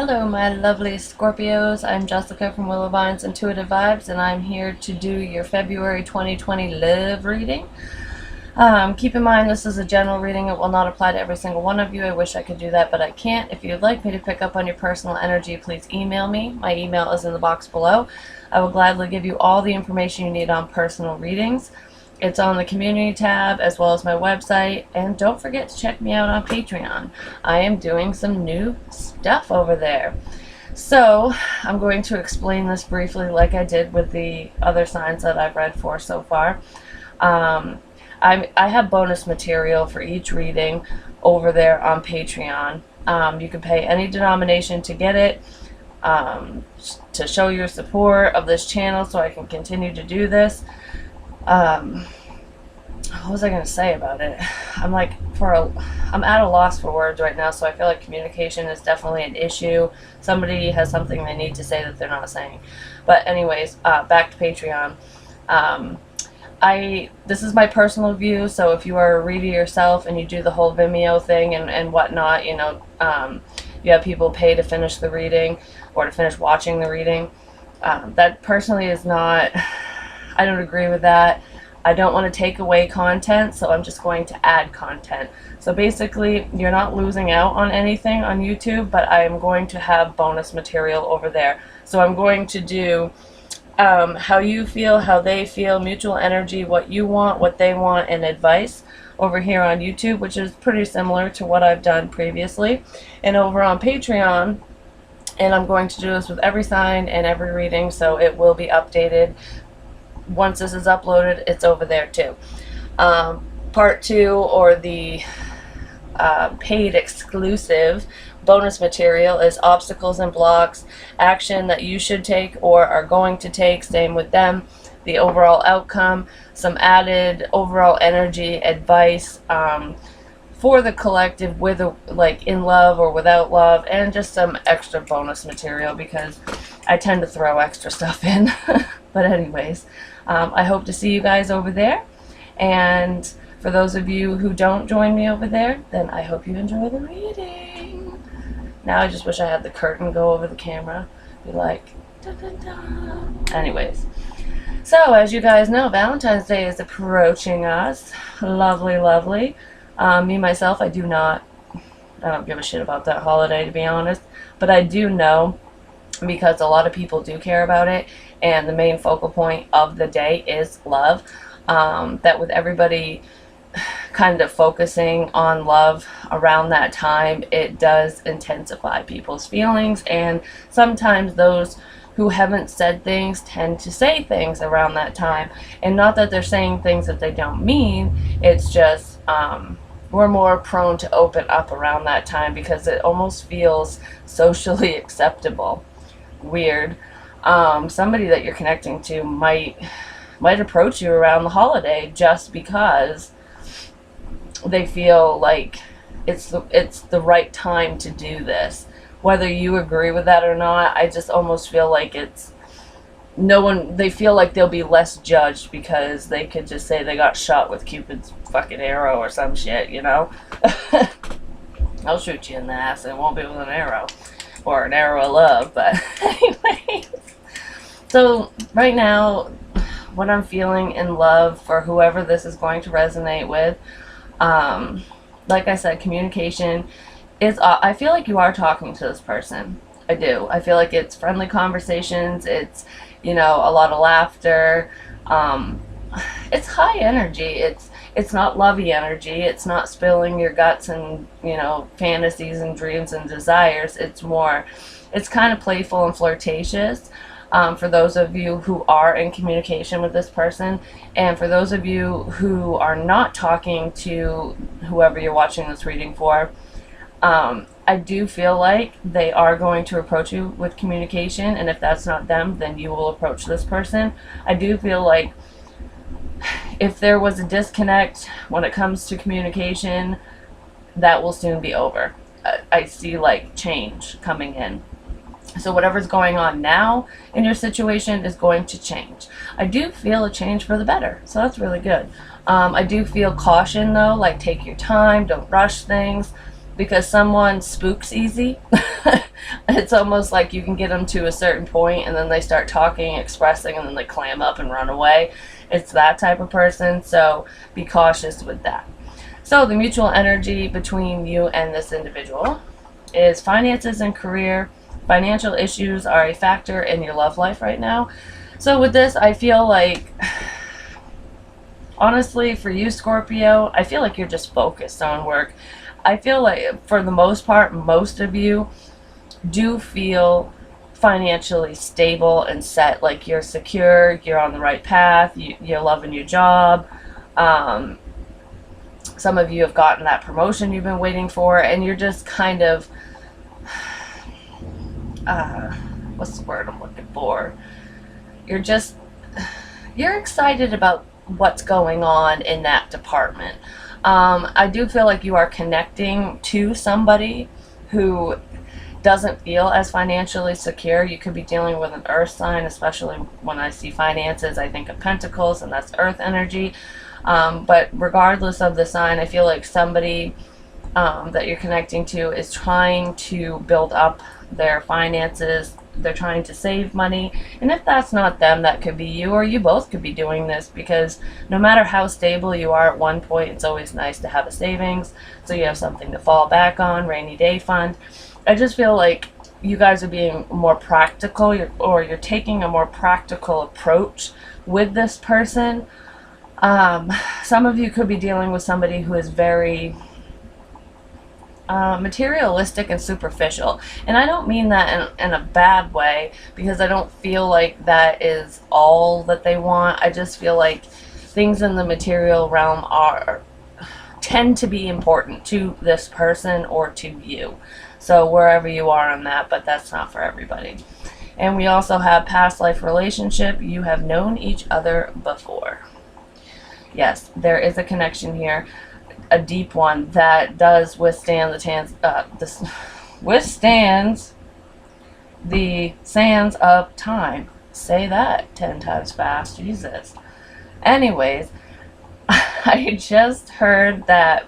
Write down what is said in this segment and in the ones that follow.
Hello, my lovely Scorpios. I'm Jessica from Willowvine's Intuitive Vibes, and I'm here to do your February 2020 love reading. Keep in mind, this is a general reading. It will not apply to every single one of you. I wish I could do that, but I can't. If you'd like me to pick up on your personal energy, please email me. My email is in the box below. I will gladly give you all the information you need on personal readings. It's on the community tab as well as my website, and don't forget to check me out on Patreon. I am doing some new stuff over there. So I'm going to explain this briefly like I did with the other signs that I've read for so far. I have bonus material for each reading over there on Patreon. You can pay any denomination to get it, to show your support of this channel so I can continue to do this. What was I going to say about it? I'm at a loss for words right now, so I feel like communication is definitely an issue. Somebody has something they need to say that they're not saying. But anyways, back to Patreon. This is my personal view, so if you are a reader yourself and you do the whole Vimeo thing and whatnot, you have people pay to finish the reading or to finish watching the reading. That personally is not... I don't agree with that. I don't want to take away content, so I'm just going to add content. So basically, you're not losing out on anything on YouTube, but I am going to have bonus material over there. So I'm going to do how you feel, how they feel, mutual energy, what you want, what they want, and advice over here on YouTube, which is pretty similar to what I've done previously. And over on Patreon, and I'm going to do this with every sign and every reading, so it will be updated. Once this is uploaded, it's over there too. Part 2, or the paid exclusive bonus material, is obstacles and blocks, action that you should take or are going to take, same with them, the overall outcome, some added overall energy, advice for the collective, with in love or without love, and just some extra bonus material because I tend to throw extra stuff in. But anyways, I hope to see you guys over there, and for those of you who don't join me over there, then I hope you enjoy the reading. Now I just wish I had the curtain go over the camera, be like da, da, da. Anyways, so as you guys know, Valentine's Day is approaching us. Lovely, lovely. Me myself, I don't give a shit about that holiday, to be honest, but I do know, because a lot of people do care about it, and the main focal point of the day is love, that with everybody kind of focusing on love around that time, it does intensify people's feelings, and sometimes those who haven't said things tend to say things around that time. And not that they're saying things that they don't mean, it's just we're more prone to open up around that time because it almost feels socially acceptable. Weird. Somebody that you're connecting to might approach you around the holiday just because they feel like it's the right time to do this. Whether you agree with that or not, I just almost feel like they feel like they'll be less judged because they could just say they got shot with Cupid's fucking arrow or some shit, you know? I'll shoot you in the ass, and it won't be with an arrow. Or an arrow of love, but anyways. So right now, what I'm feeling in love for whoever this is going to resonate with, like I said, communication is, I feel like you are talking to this person. I do. I feel like it's friendly conversations, it's, a lot of laughter, it's high energy, it's not lovey energy, it's not spilling your guts and, fantasies and dreams and desires. It's kind of playful and flirtatious, for those of you who are in communication with this person, and for those of you who are not talking to whoever you're watching this reading for, I do feel like they are going to approach you with communication, and if that's not them, then you will approach this person. I do feel like if there was a disconnect when it comes to communication, that will soon be over. I see change coming in. So whatever's going on now in your situation is going to change. I do feel a change for the better, so that's really good. I do feel caution though, take your time, don't rush things. because someone spooks easy. It's almost like you can get them to a certain point and then they start talking, expressing, and then they clam up and run away. It's that type of person, so be cautious with that. So the mutual energy between you and this individual is finances and career. Financial issues are a factor in your love life right now. So with this, I feel like, honestly, for you, Scorpio, I feel like you're just focused on work. I feel like, for the most part, most of you do feel financially stable and set, like you're secure, you're on the right path, you're loving your job. Some of you have gotten that promotion you've been waiting for, and you're just kind of, what's the word I'm looking for? You're excited about what's going on in that department. I do feel like you are connecting to somebody who doesn't feel as financially secure. You could be dealing with an earth sign, especially when I see finances, I think of pentacles, and that's earth energy. But regardless of the sign, I feel like somebody that you're connecting to is trying to build up their finances. They're trying to save money. And if that's not them, that could be you, or you both could be doing this, because no matter how stable you are at one point, it's always nice to have a savings so you have something to fall back on, rainy day fund. I just feel like you guys are being more practical, or you're taking a more practical approach with this person. Some of you could be dealing with somebody who is very materialistic and superficial, and I don't mean that in a bad way, because I don't feel like that is all that they want. I just feel like things in the material realm tend to be important to this person or to you, so wherever you are on that, but that's not for everybody. And we also have past life relationship. You have known each other before. Yes, there is a connection here, a deep one that does withstand withstands the sands of time. Say that 10 times fast, Jesus. Anyways, I just heard that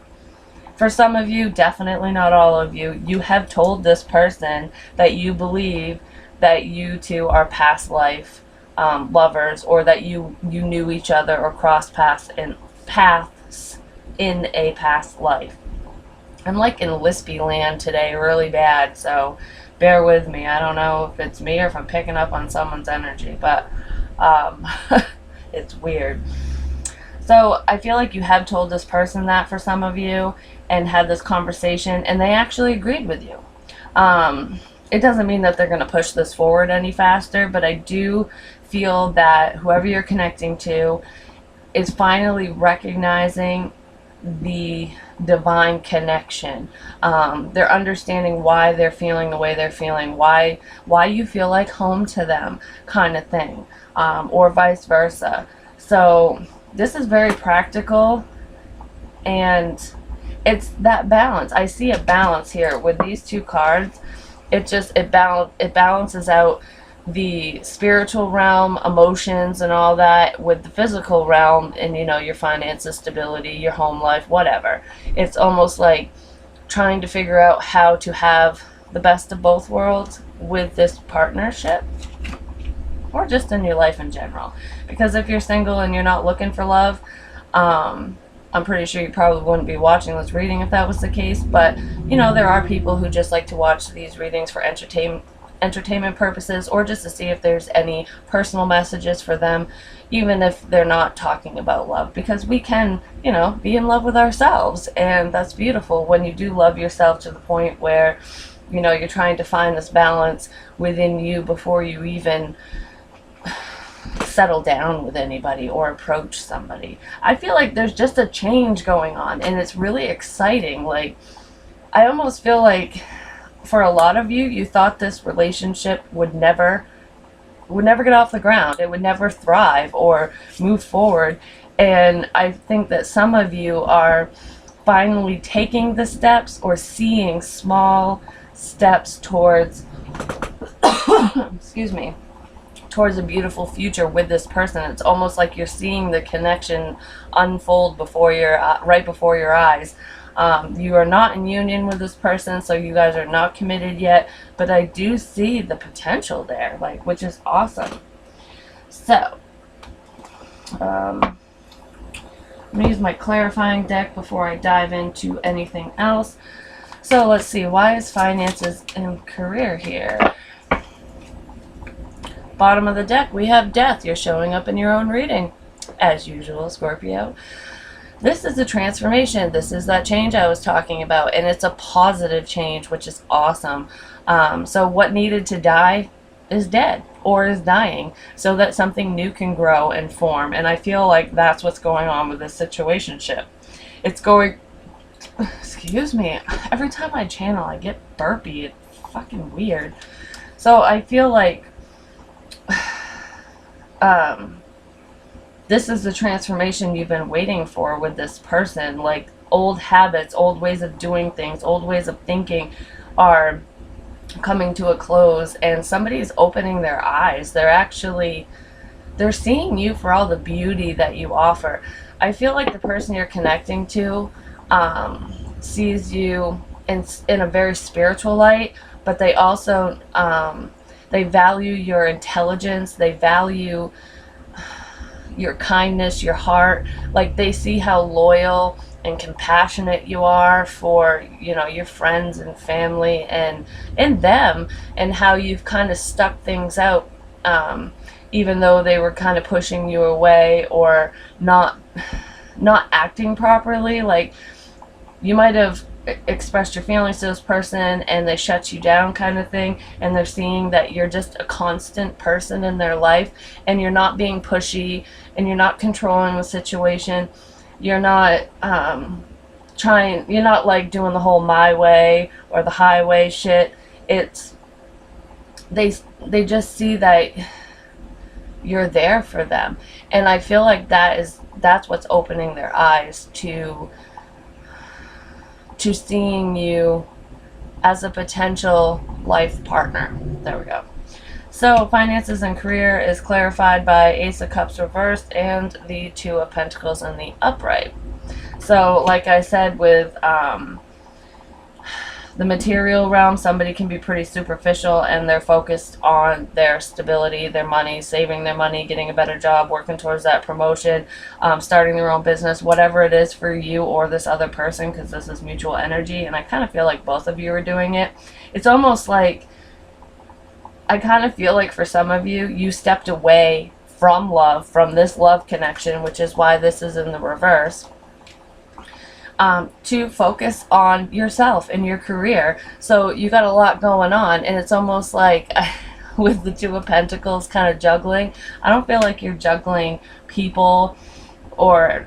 for some of you, definitely not all of you, you have told this person that you believe that you two are past life lovers, or that you knew each other or crossed paths in a past life. I'm like in lispy land today, really bad, so bear with me. I don't know if it's me or if I'm picking up on someone's energy, but it's weird. So I feel like you have told this person that, for some of you, and had this conversation, and they actually agreed with you. It doesn't mean that they're going to push this forward any faster, but I do feel that whoever you're connecting to is finally recognizing the divine connection. They're understanding why they're feeling the way they're feeling, why you feel like home to them, kind of thing, or vice versa. So this is very practical, and it's that balance. I see a balance here with these two cards. It balances out the spiritual realm, emotions and all that, with the physical realm, and your finances, stability, your home life, whatever. It's almost like trying to figure out how to have the best of both worlds with this partnership, or just in your life in general. Because if you're single and you're not looking for love, I'm pretty sure you probably wouldn't be watching this reading if that was the case, but there are people who just like to watch these readings for entertainment purposes, or just to see if there's any personal messages for them, even if they're not talking about love, because we can, be in love with ourselves, and that's beautiful when you do love yourself to the point where, you're trying to find this balance within you before you even settle down with anybody or approach somebody. I feel like there's just a change going on, and it's really exciting. Like, I almost feel like for a lot of you, you thought this relationship would never get off the ground. It would never thrive or move forward. And I think that some of you are finally taking the steps, or seeing small steps towards excuse me, towards a beautiful future with this person. It's almost like you're seeing the connection unfold before your right before your eyes. You are not in union with this person, so you guys are not committed yet, but I do see the potential there, like, which is awesome. So, I'm going to use my clarifying deck before I dive into anything else. So let's see, why is finances and career here? Bottom of the deck, we have death. You're showing up in your own reading, as usual, Scorpio. This is a transformation. This is that change I was talking about, and it's a positive change, which is awesome. So what needed to die is dead or is dying, so that something new can grow and form. And I feel like that's what's going on with this situationship. It's going, excuse me, every time I channel I get burpy. It's fucking weird. So I feel like this is the transformation you've been waiting for with this person. Like, old habits, old ways of doing things, old ways of thinking are coming to a close, and somebody's opening their eyes. They're seeing you for all the beauty that you offer. I feel like the person you're connecting to sees you in a very spiritual light, but they also they value your intelligence, they value your kindness, your heart. Like, they see how loyal and compassionate you are for, you know, your friends and family and them, and how you've kind of stuck things out, even though they were kind of pushing you away or not acting properly. Like, you might have expressed your feelings to this person and they shut you down, kind of thing, and they're seeing that you're just a constant person in their life, and you're not being pushy, and you're not controlling the situation, you're not you're not like doing the whole my way or the highway shit. It's they just see that you're there for them, and I feel like that's what's opening their eyes to seeing you as a potential life partner. There we go. So finances and career is clarified by Ace of Cups reversed and the Two of Pentacles in the upright. So like I said, with the material realm, somebody can be pretty superficial and they're focused on their stability, their money, saving their money, getting a better job, working towards that promotion, starting their own business, whatever it is for you or this other person, because this is mutual energy, and I kind of feel like both of you are doing it. It's almost like, I kind of feel like for some of you, you stepped away from love, from this love connection, which is why this is in the reverse, to focus on yourself and your career. So you got a lot going on, and it's almost like with the Two of Pentacles kind of juggling, I don't feel like you're juggling people or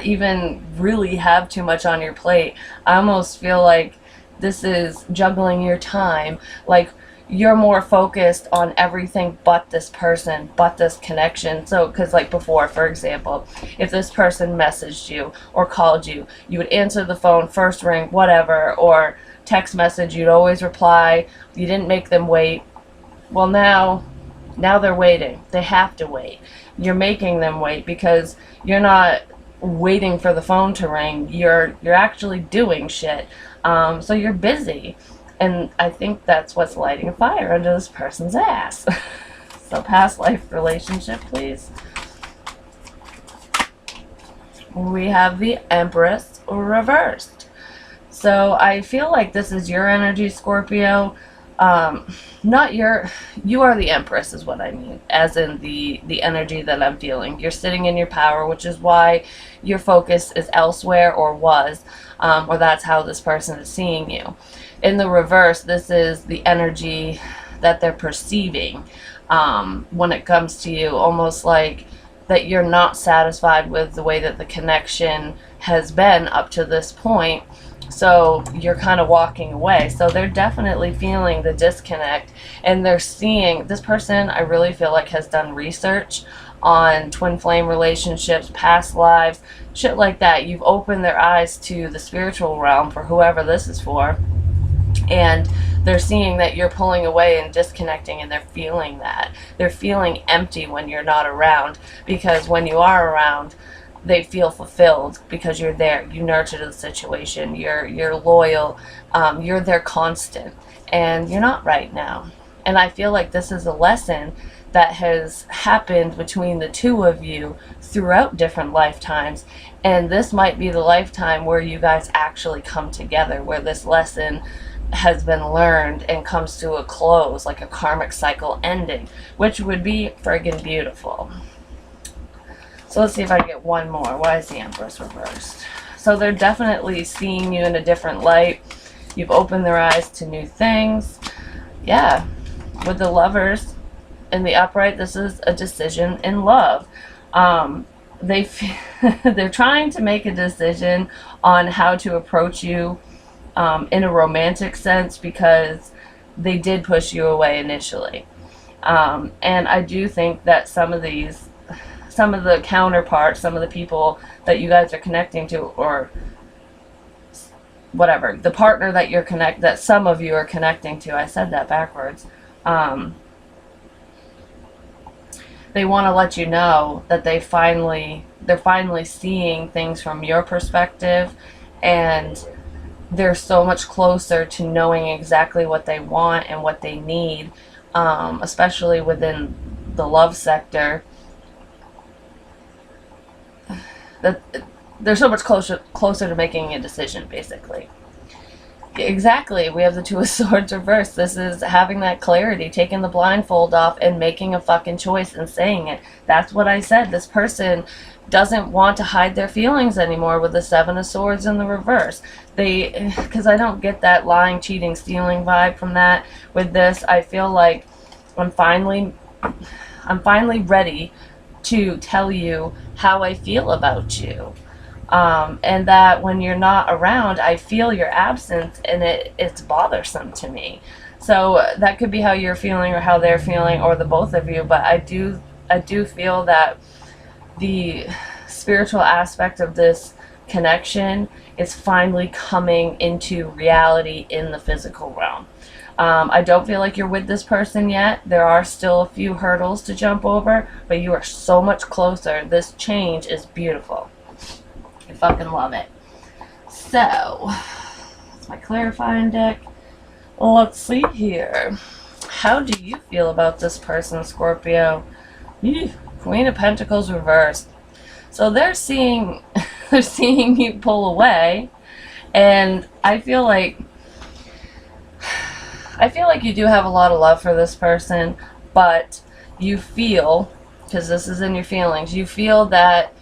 even really have too much on your plate. I almost feel like this is juggling your time. Like, you're more focused on everything but this person, but this connection. So, because like before, for example, if this person messaged you or called you, you would answer the phone, first ring, whatever, or text message, you'd always reply. You didn't make them wait. Well, now they're waiting. They have to wait. You're making them wait because you're not waiting for the phone to ring. You're actually doing shit. So you're busy. And I think that's what's lighting a fire under this person's ass. So past life relationship, please. We have the Empress reversed. So I feel like this is your energy, Scorpio. Not your, you are the Empress is what I mean, as in the energy that I'm feeling. You're sitting in your power, which is why your focus is elsewhere, or was, or that's how this person is seeing you. In the reverse, this is the energy that they're perceiving when it comes to you, almost like that you're not satisfied with the way that the connection has been up to this point. So you're kind of walking away. So they're definitely feeling the disconnect, and they're seeing this person, I really feel like, has done research on twin flame relationships, past lives, shit like that. You've opened their eyes to the spiritual realm for whoever this is for. And they're seeing that you're pulling away and disconnecting, and they're feeling that. They're feeling empty when you're not around, because when you are around, they feel fulfilled because you're there. You nurture the situation. You're loyal. You're their constant, and you're not right now. And I feel like this is a lesson that has happened between the two of you throughout different lifetimes, and this might be the lifetime where you guys actually come together, where this lesson has been learned and comes to a close, like a karmic cycle ending, which would be friggin' beautiful. So let's see if I can get one more. Why is the Empress reversed? So they're definitely seeing you in a different light. You've opened their eyes to new things. Yeah, with the Lovers in the upright, this is a decision in love. They're trying to make a decision on how to approach you in a romantic sense, because they did push you away initially. And I do think that some of the counterparts, some of the people that you guys are connecting to, or whatever, the partner that some of you are connecting to, I said that backwards, they want to let you know that they're finally seeing things from your perspective, and they're so much closer to knowing exactly what they want and what they need, especially within the love sector. That they're so much closer to making a decision, basically. Exactly. We have the Two of Swords reversed. This is having that clarity, taking the blindfold off and making a fucking choice and saying it. That's what I said. This person doesn't want to hide their feelings anymore with the Seven of Swords in the reverse. Because I don't get that lying, cheating, stealing vibe from that. With this, I feel like I'm finally ready to tell you how I feel about you. And that when you're not around, I feel your absence, and it's bothersome to me. So that could be how you're feeling or how they're feeling, or the both of you. But I do feel that the spiritual aspect of this connection is finally coming into reality in the physical realm. I don't feel like you're with this person yet. There are still a few hurdles to jump over, but you are so much closer. This change is beautiful. I fucking love it. So, that's my clarifying deck. Let's see here. How do you feel about this person, Scorpio? Queen of Pentacles reversed. So they're seeing you pull away, and I feel like you do have a lot of love for this person, but you feel, because this is in your feelings, you feel that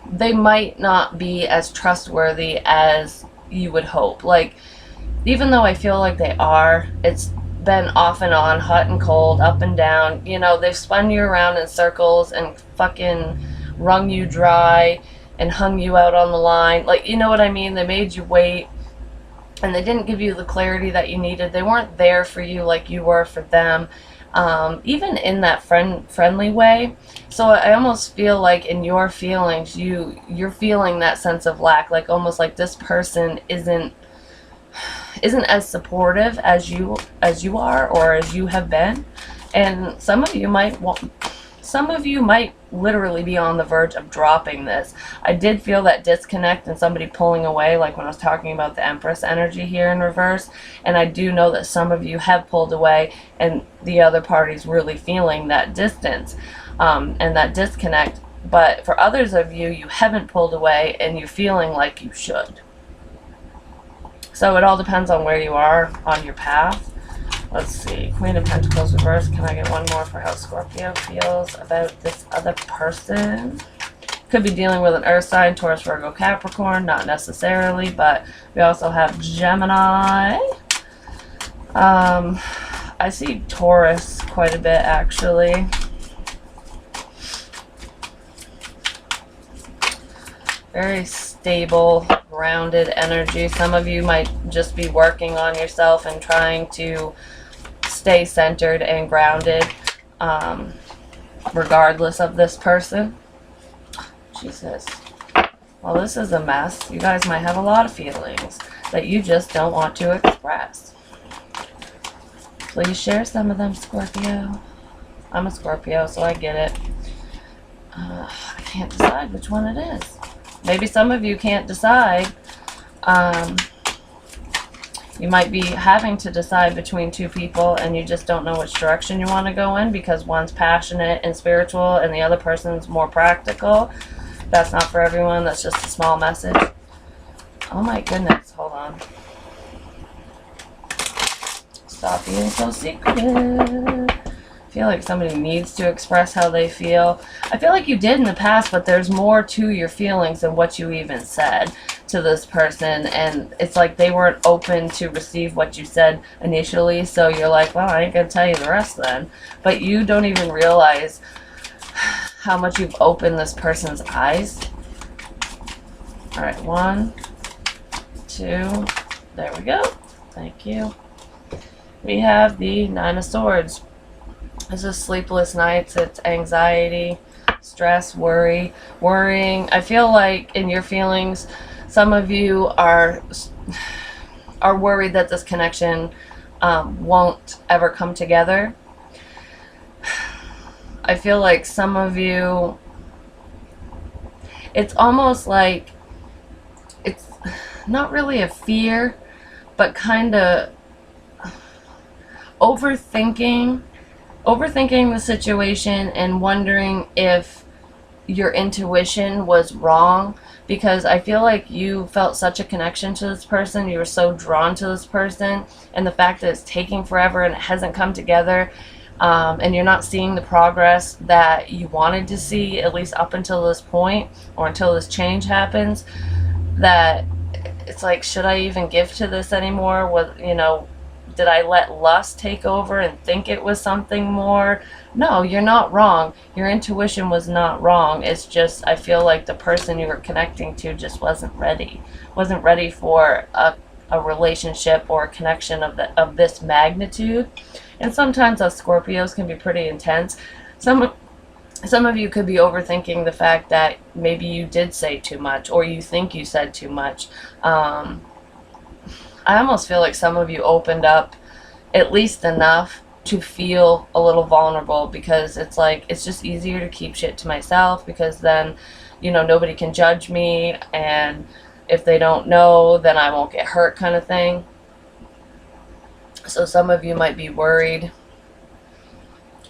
they might not be as trustworthy as you would hope. Like, even though I feel like they are, it's been off and on, hot and cold, up and down. You know, they've spun you around in circles and fucking wrung you dry and hung you out on the line. Like, you know what I mean? They made you wait, and they didn't give you the clarity that you needed. They weren't there for you like you were for them, even in that friendly way. So I almost feel like in your feelings, you're feeling that sense of lack, like almost like this person isn't as supportive as you are, or as you have been. And some of you might literally be on the verge of dropping this. I did feel that disconnect and somebody pulling away, like when I was talking about the Empress energy here in reverse. And I do know that some of you have pulled away, and the other party's really feeling that distance and that disconnect. But for others of you, you haven't pulled away and you're feeling like you should. So it all depends on where you are on your path. Let's see. Queen of Pentacles reversed. Can I get one more for how Scorpio feels about this other person? Could be dealing with an Earth sign, Taurus, Virgo, Capricorn. Not necessarily, but we also have Gemini. I see Taurus quite a bit, actually. Very stable, grounded energy. Some of you might just be working on yourself and trying to stay centered and grounded, regardless of this person. Jesus. Well, this is a mess. You guys might have a lot of feelings that you just don't want to express. Please share some of them, Scorpio. I'm a Scorpio, so I get it. I can't decide which one it is. Maybe some of you can't decide. You might be having to decide between two people and you just don't know which direction you want to go in because one's passionate and spiritual and the other person's more practical. That's not for everyone. That's just a small message. Oh my goodness. Hold on. Stop being so secretive. I feel like somebody needs to express how they feel. I feel like you did in the past, but there's more to your feelings than what you even said to this person, and it's like they weren't open to receive what you said initially, so you're like, well, I ain't gonna tell you the rest then. But you don't even realize how much you've opened this person's eyes. Alright, 1, 2, there we go. Thank you. We have the 9 of Swords. This is sleepless nights, it's anxiety, stress, worrying. I feel like in your feelings, some of you are worried that this connection won't ever come together. I feel like some of you, it's almost like it's not really a fear, but kind of overthinking the situation and wondering if your intuition was wrong, because I feel like you felt such a connection to this person, you were so drawn to this person, and the fact that it's taking forever and it hasn't come together, and you're not seeing the progress that you wanted to see, at least up until this point, or until this change happens, that it's like, should I even give to this anymore? What, you know, did I let lust take over and think it was something more? No, you're not wrong. Your intuition was not wrong. It's just, I feel like the person you were connecting to just wasn't ready. Wasn't ready for a relationship or a connection of this magnitude. And sometimes us Scorpios can be pretty intense. Some of you could be overthinking the fact that maybe you did say too much, or you think you said too much. I almost feel like some of you opened up at least enough to feel a little vulnerable, because it's like, it's just easier to keep shit to myself, because then, you know, nobody can judge me, and if they don't know, then I won't get hurt, kind of thing. So some of you might be worried.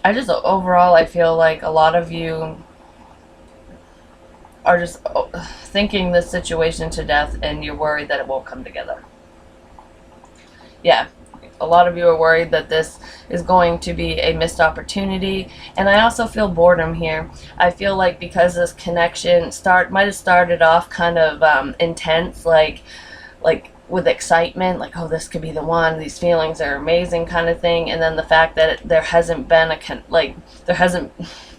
Overall, I feel like a lot of you are just thinking this situation to death, and you're worried that it won't come together. Yeah, a lot of you are worried that this is going to be a missed opportunity, and I also feel boredom here. I feel like because this connection might have started off kind of intense, like with excitement, like, oh, this could be the one, these feelings are amazing, kind of thing, and then the fact that there hasn't been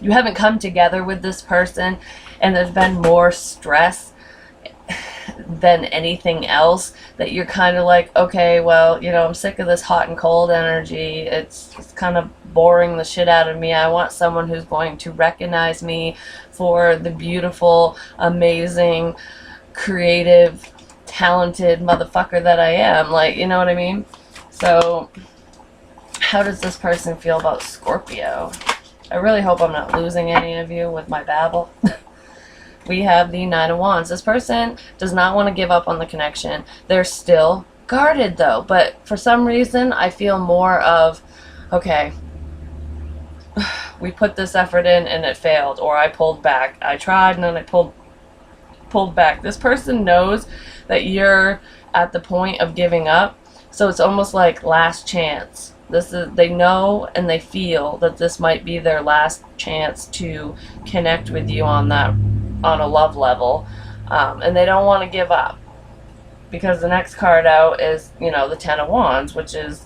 you haven't come together with this person, and there's been more stress than anything else, that you're kind of like, okay, well, you know, I'm sick of this hot and cold energy. It's kind of boring the shit out of me. I want someone who's going to recognize me for the beautiful, amazing, creative, talented motherfucker that I am. Like, you know what I mean? So how does this person feel about Scorpio? I really hope I'm not losing any of you with my babble. We have the 9 of Wands. This person does not want to give up on the connection. They're still guarded, though. But for some reason, I feel more of, okay, we put this effort in and it failed. Or I pulled back. I tried and then I pulled back. This person knows that you're at the point of giving up. So it's almost like last chance. They know and they feel that this might be their last chance to connect with you on a love level, and they don't want to give up, because the next card out is, you know, the 10 of Wands, which is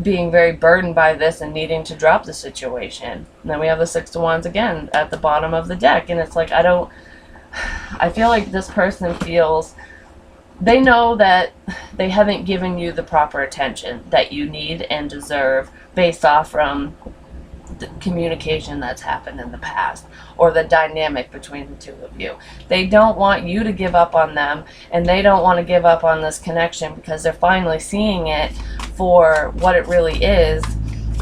being very burdened by this and needing to drop the situation. And then we have the 6 of Wands again at the bottom of the deck, and it's like, I feel like this person feels, they know that they haven't given you the proper attention that you need and deserve based off from the communication that's happened in the past, or the dynamic between the two of you. They don't want you to give up on them, and they don't want to give up on this connection, because they're finally seeing it for what it really is,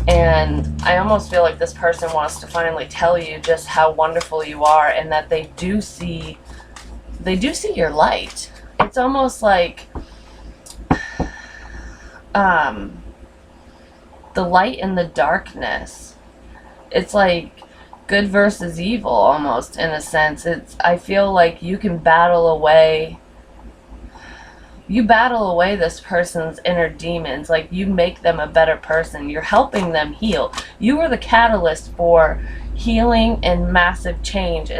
And I almost feel like this person wants to finally tell you just how wonderful you are, and that they do see your light. It's almost like the light and the darkness. It's like good versus evil, almost, in a sense. I feel like you can battle away this person's inner demons. Like, you make them a better person. You're helping them heal. You are the catalyst for healing and massive change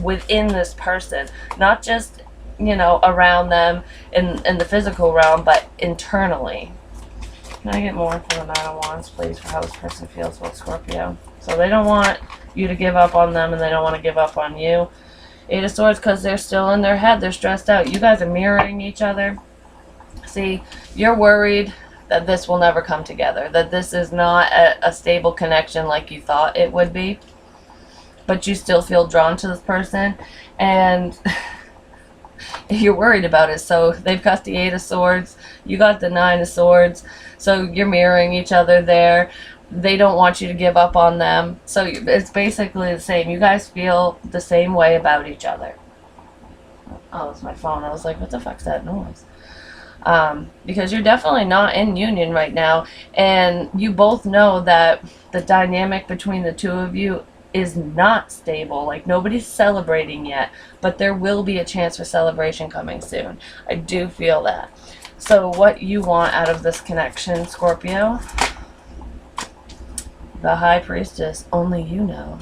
within this person, not just, around them in the physical realm, but internally. Can I get more for the Nine of Wands, please, for how this person feels about Scorpio? So they don't want you to give up on them, and they don't want to give up on you. Eight of Swords, because they're still in their head. They're stressed out. You guys are mirroring each other. See, you're worried that this will never come together, that this is not a stable connection like you thought it would be, but you still feel drawn to this person, and you're worried about it. So they've got the Eight of Swords, you got the Nine of Swords, so you're mirroring each other there. They don't want you to give up on them, so it's basically the same. You guys feel the same way about each other. Oh, it's my phone. I was like, what the fuck's that noise? Because you're definitely not in union right now, and you both know that the dynamic between the two of you is not stable. Like, nobody's celebrating yet, but there will be a chance for celebration coming soon. I do feel that. So what you want out of this connection, Scorpio? The High Priestess, only you know.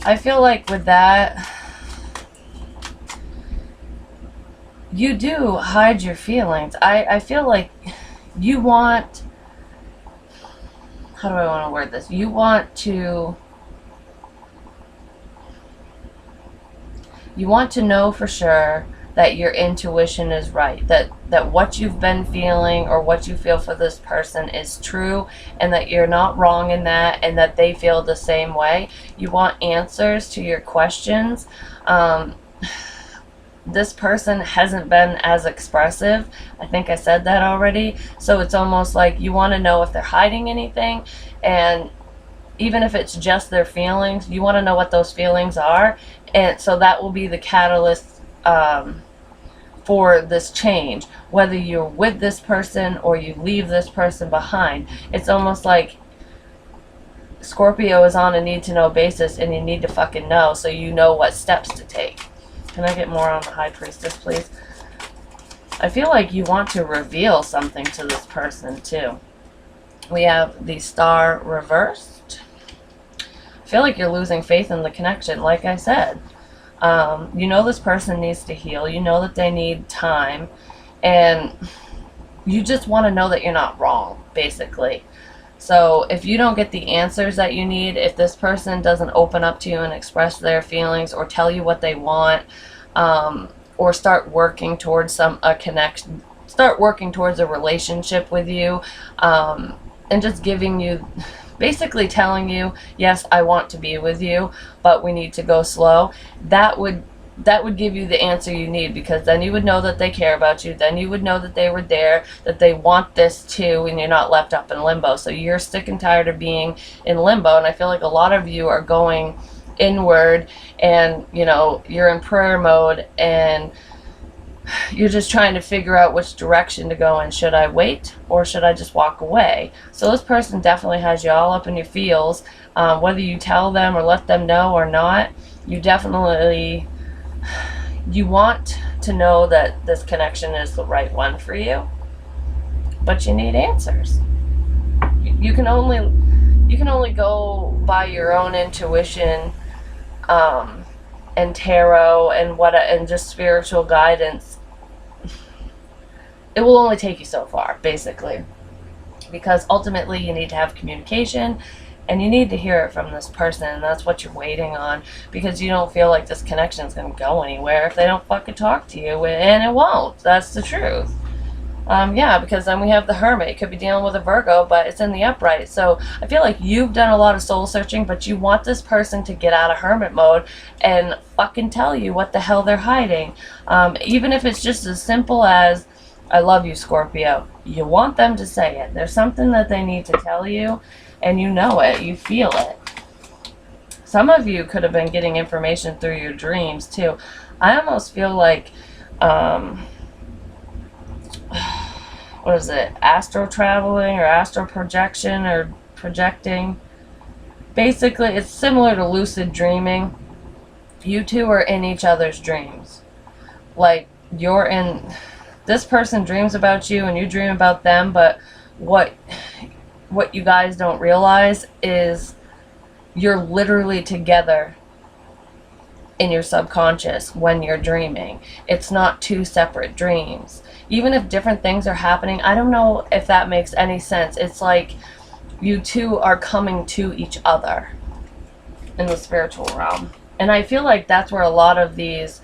I feel like with that, you do hide your feelings. I feel like you want, how do I want to word this? You want to know for sure that your intuition is right, that what you've been feeling or what you feel for this person is true, and that you're not wrong in that, and that they feel the same way. You want answers to your questions. This person hasn't been as expressive. I think I said that already. So it's almost like you want to know if they're hiding anything, and even if it's just their feelings, you want to know what those feelings are, and so that will be the catalyst for this change, whether you're with this person or you leave this person behind. It's almost like Scorpio is on a need-to-know basis, and you need to fucking know, so you know what steps to take. Can I get more on the High Priestess, please? I feel like you want to reveal something to this person, too. We have the Star reversed. I feel like you're losing faith in the connection, like I said. You know this person needs to heal. You know that they need time. And you just want to know that you're not wrong, basically. So if you don't get the answers that you need, if this person doesn't open up to you and express their feelings or tell you what they want, or start working towards a connection, start working towards a relationship with you, and just giving you, basically telling you, yes, I want to be with you, but we need to go slow, that would give you the answer you need, because then you would know that they care about you. Then you would know that they were there, that they want this too, and you're not left up in limbo. So you're sick and tired of being in limbo, and I feel like a lot of you are going inward, and you're in prayer mode, and you're just trying to figure out which direction to go in. Should I wait, or should I just walk away? So this person definitely has you all up in your feels, whether you tell them or let them know or not. You want to know that this connection is the right one for you, but you need answers. You can only go by your own intuition, and tarot and just spiritual guidance. It will only take you so far, basically, because ultimately you need to have communication. And you need to hear it from this person, and that's what you're waiting on, because you don't feel like this connection is going to go anywhere if they don't fucking talk to you, and it won't. That's the truth. Yeah, because then we have the Hermit. You could be dealing with a Virgo, but it's in the upright. So I feel like you've done a lot of soul searching, but you want this person to get out of Hermit mode and fucking tell you what the hell they're hiding. Even if it's just as simple as, I love you, Scorpio. You want them to say it. There's something that they need to tell you, and you know it. You feel it. Some of you could have been getting information through your dreams, too. I almost feel like, what is it? Astral traveling or astral projection or projecting. Basically, it's similar to lucid dreaming. You two are in each other's dreams. Like, you're in... This person dreams about you and you dream about them, but what you guys don't realize is you're literally together in your subconscious when you're dreaming. It's not two separate dreams. Even if different things are happening, I don't know if that makes any sense. It's like you two are coming to each other in the spiritual realm. And I feel like that's where a lot of these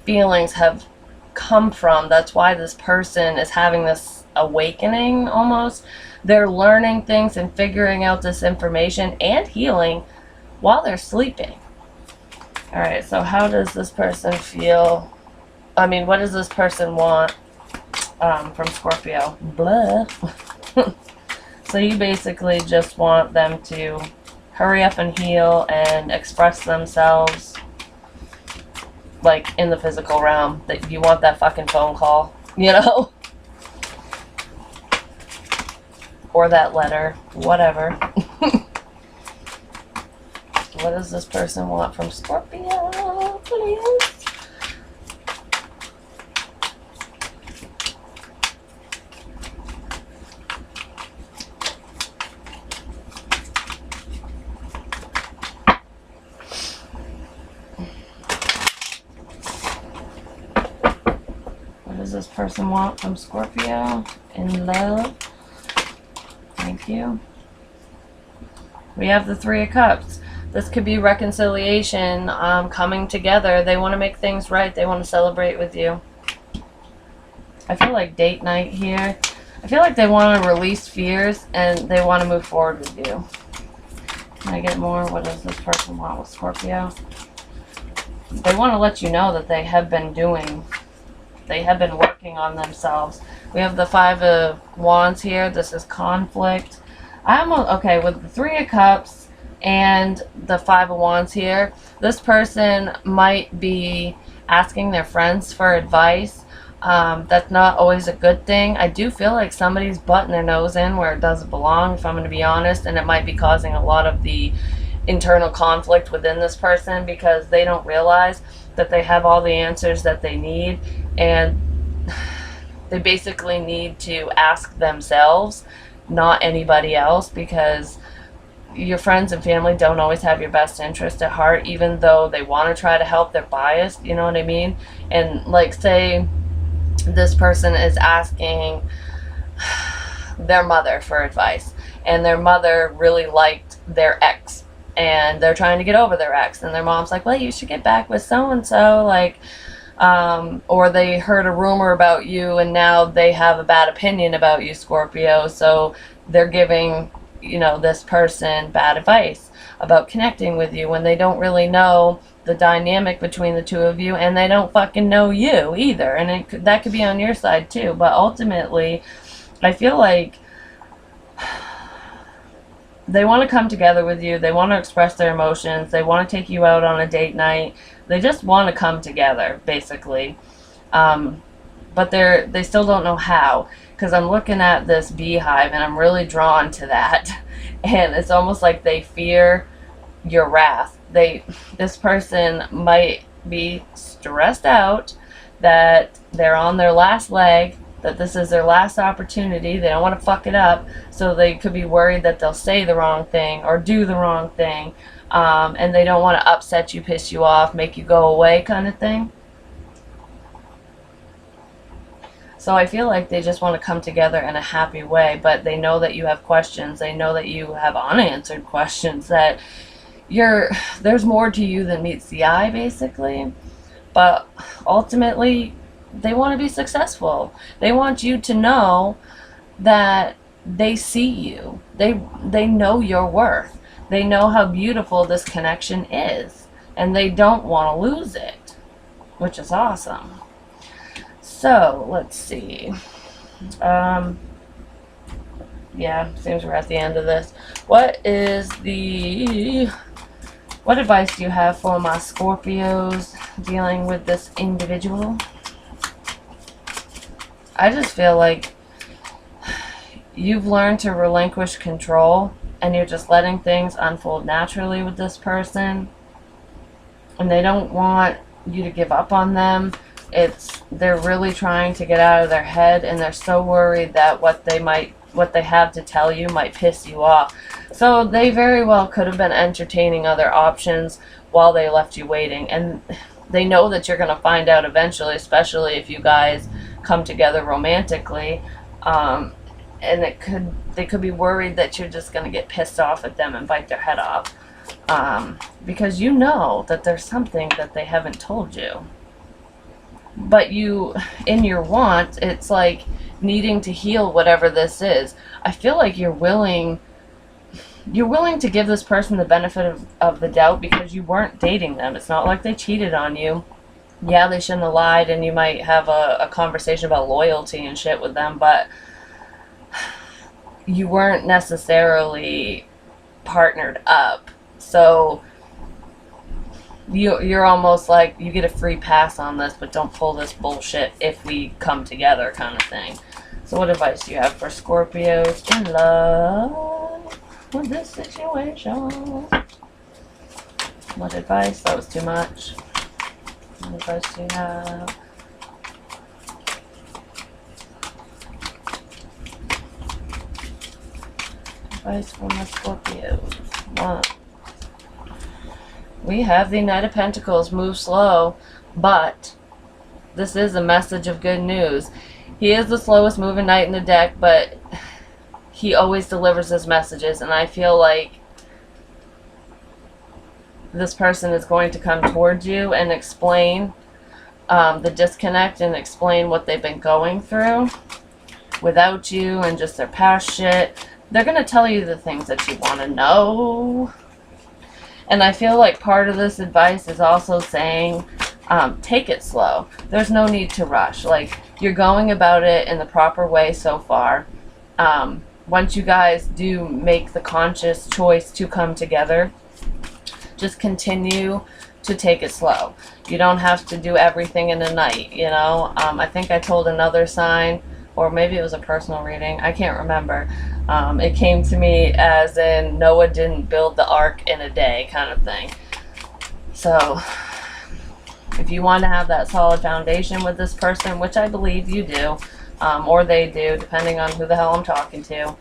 feelings have come from. That's why this person is having this awakening almost. They're learning things and figuring out this information and healing while they're sleeping. Alright, so how does this person feel? I mean, what does this person want from Scorpio? Blah. So you basically just want them to hurry up and heal and express themselves, like, in the physical realm. That you want that fucking phone call, you know? Or that letter, whatever. What does this person want from Scorpio, please? What does this person want from Scorpio in love? Thank you. We have the Three of Cups. This could be reconciliation, coming together. They want to make things right. They want to celebrate with you. I feel like date night here. I feel like they want to release fears and they want to move forward with you. Can I get more? What does this person want with Scorpio? They want to let you know that they have been working on themselves. We have the Five of Wands here. This is conflict. I'm okay with the Three of Cups and the Five of Wands here. This person might be asking their friends for advice. That's not always a good thing. I do feel like somebody's butting their nose in where it doesn't belong, if I'm going to be honest, and it might be causing a lot of the internal conflict within this person because they don't realize that they have all the answers that they need, and they basically need to ask themselves, not anybody else, because your friends and family don't always have your best interest at heart. Even though they want to try to help, they're biased, you know what I mean? And like, say this person is asking their mother for advice, and their mother really liked their ex, and they're trying to get over their ex, and their mom's like, well, you should get back with so-and-so, like, or they heard a rumor about you and now they have a bad opinion about you, Scorpio, so they're giving, you know, this person bad advice about connecting with you when they don't really know the dynamic between the two of you, and they don't fucking know you either, and that could be on your side too. But ultimately, I feel like they want to come together with you. They want to express their emotions. They want to take you out on a date night. They just want to come together, basically. But they still don't know how, because I'm looking at this beehive and I'm really drawn to that. And it's almost like they fear your wrath. This person might be stressed out that they're on their last leg, that this is their last opportunity. They don't want to fuck it up, so they could be worried that they'll say the wrong thing or do the wrong thing, and they don't want to upset you, piss you off, make you go away kind of thing. So I feel like they just want to come together in a happy way, but they know that you have questions. They know that you have unanswered questions, that there's more to you than meets the eye, basically. But ultimately, they want to be successful. They want you to know that they see you. They know your worth. They know how beautiful this connection is, and they don't want to lose it, which is awesome. So, let's see. Yeah, seems we're at the end of this. What advice do you have for my Scorpios dealing with this individual? I just feel like you've learned to relinquish control and you're just letting things unfold naturally with this person. And they don't want you to give up on them. They're really trying to get out of their head, and they're so worried that what they have to tell you might piss you off. So they very well could have been entertaining other options while they left you waiting. And they know that you're going to find out eventually, especially if you guys come together romantically. And they could be worried that you're just going to get pissed off at them and bite their head off. Because you know that there's something that they haven't told you. But you, in your want, it's like needing to heal whatever this is. I feel like you're willing to give this person the benefit of the doubt because you weren't dating them. It's not like they cheated on you. Yeah, they shouldn't have lied, and you might have a conversation about loyalty and shit with them, but you weren't necessarily partnered up. So you're almost like you get a free pass on this, but don't pull this bullshit if we come together kind of thing. So what advice do you have for Scorpios in love with this situation? What advice? That was too much. What advice do you have? Advice for my Scorpios. One. We have the Knight of Pentacles. Move slow, but this is a message of good news. He is the slowest moving knight in the deck, but he always delivers his messages, and I feel like this person is going to come towards you and explain the disconnect and explain what they've been going through without you and just their past shit. They're going to tell you the things that you want to know. And I feel like part of this advice is also saying, take it slow. There's no need to rush. Like, you're going about it in the proper way so far. Once you guys do make the conscious choice to come together, just continue to take it slow. You don't have to do everything in a night, you know. I think I told another sign, or maybe it was a personal reading. I can't remember. It came to me as in Noah didn't build the ark in a day kind of thing. So if you want to have that solid foundation with this person, which I believe you do, or they do, depending on who the hell I'm talking to,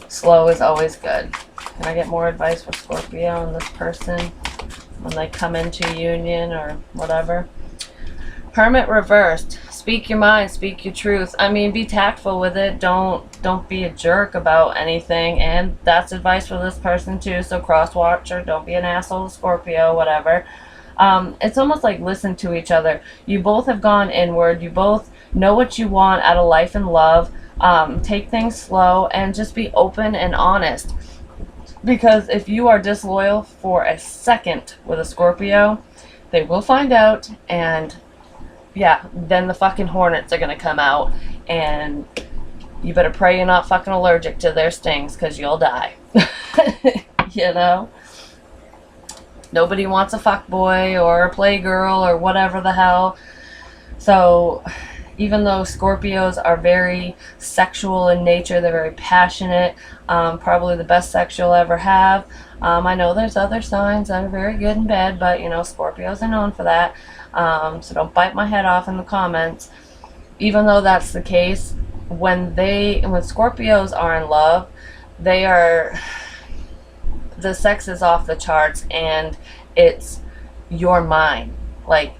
slow is always good. Can I get more advice for Scorpio and this person when they come into union or whatever? Hermit reversed. Speak your mind, speak your truth. I mean, be tactful with it. Don't be a jerk about anything. And that's advice for this person too. So cross watcher, don't be an asshole to Scorpio, whatever. It's almost like listen to each other. You both have gone inward. You both know what you want out of life and love. Take things slow and just be open and honest. Because if you are disloyal for a second with a Scorpio, they will find out, and yeah, then the fucking hornets are going to come out, and you better pray you're not fucking allergic to their stings, because you'll die. You know? Nobody wants a fuckboy or a playgirl or whatever the hell. So, even though Scorpios are very sexual in nature, they're very passionate, probably the best sex you'll ever have. I know there's other signs that are very good in bed, but, you know, Scorpios are known for that. So don't bite my head off in the comments. Even though that's the case, when Scorpios are in love, the sex is off the charts, and it's your mine. Like,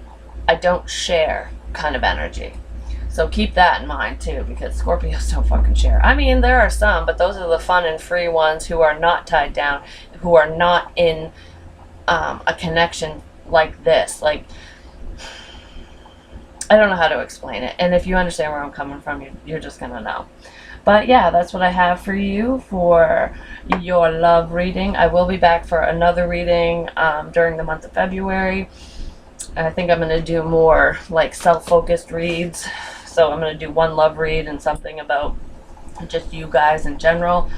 I don't share kind of energy. So keep that in mind too, because Scorpios don't fucking share. I mean, there are some, but those are the fun and free ones who are not tied down, who are not in a connection like this. Like, I don't know how to explain it. And if you understand where I'm coming from, you're just going to know. But yeah, that's what I have for you for your love reading. I will be back for another reading during the month of February. I think I'm going to do more like self-focused reads. So I'm going to do one love read and something about just you guys in general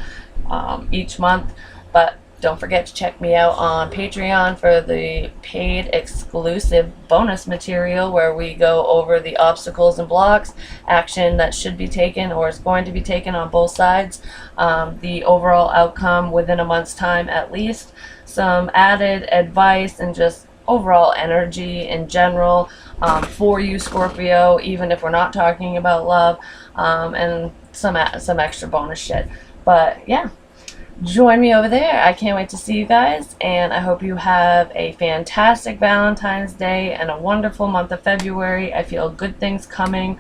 each month. But don't forget to check me out on Patreon for the paid exclusive bonus material where we go over the obstacles and blocks, action that should be taken or is going to be taken on both sides, the overall outcome within a month's time at least, some added advice, and just overall energy in general for you, Scorpio, even if we're not talking about love, and some extra bonus shit. But yeah, join me over there. I can't wait to see you guys, and I hope you have a fantastic Valentine's Day and a wonderful month of February. I feel good things coming.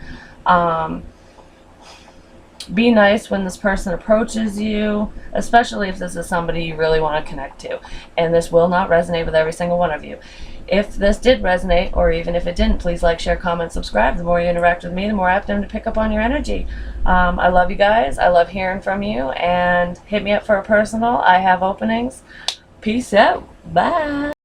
Be nice when this person approaches you, especially if this is somebody you really want to connect to. And this will not resonate with every single one of you. If this did resonate, or even if it didn't, please like, share, comment, subscribe. The more you interact with me, the more apt I am to pick up on your energy. I love you guys. I love hearing from you. And hit me up for a personal. I have openings. Peace out. Bye.